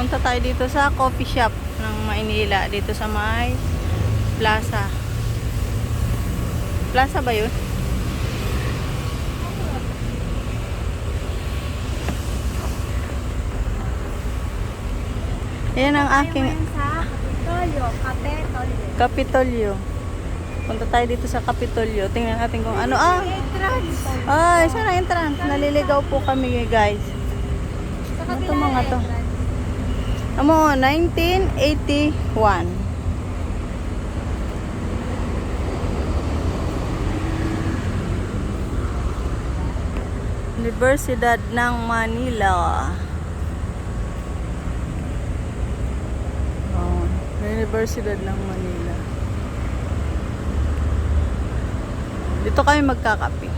Punta tayo dito sa coffee shop ng Maynila. Dito sa may plaza. Plaza ba yun? Yan ang aking Sa Kapitolyo. Kapitolyo. Punta tayo dito sa Kapitolyo. Tingnan natin kung ano. Ay, saan ang entrance? Naliligaw po kami guys. Sa Ano to kabila mga to? Amo, 1981. Universidad ng Manila. Oh, Universidad ng Manila. Dito kami magkakape.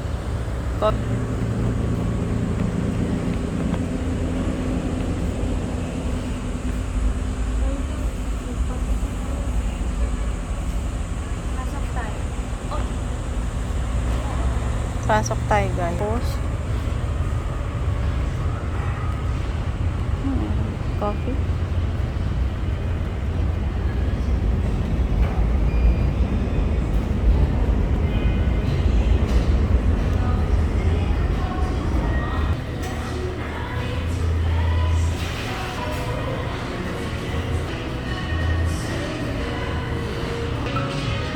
Pasok tayo. Pasok tayo guys. Coffee.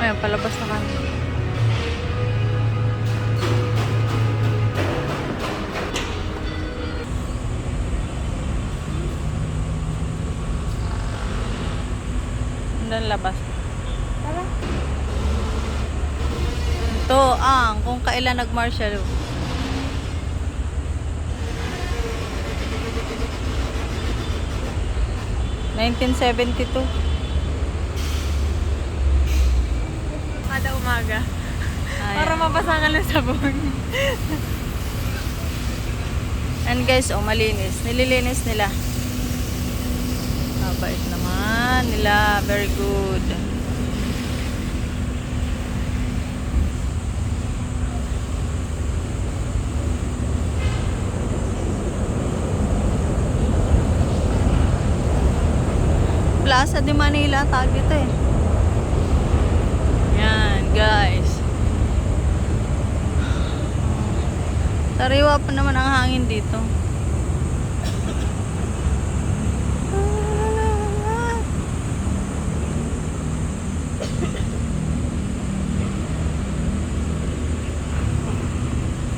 Ayan, palabas na kami. Doon labas. Tara. Ito ang kung kailan nag-martial law. (1972) Kada umaga. Ayan. Para mabasa ka ng sabon. And guys, oh, malinis. Nililinis nila. Mabait naman nila. Very good. Plaza de Manila, tawag dito eh. Yan, guys. Sariwa pa naman ang hangin dito.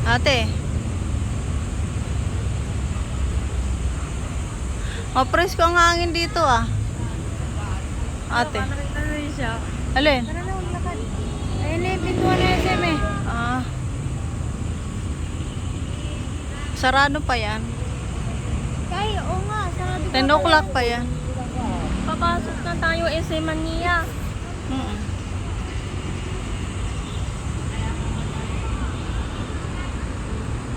Ate. Mapresko ang hangin dito ah. Ate. Nakita na rin siya. Alin? Tara na, maglakad. Ayun na yung pintuan na SM eh. Ah. Sarado pa yan. Kaya, oo nga. Sarado 10 o'clock pa yan. Papasok na tayo SM Mania. Mm-mm.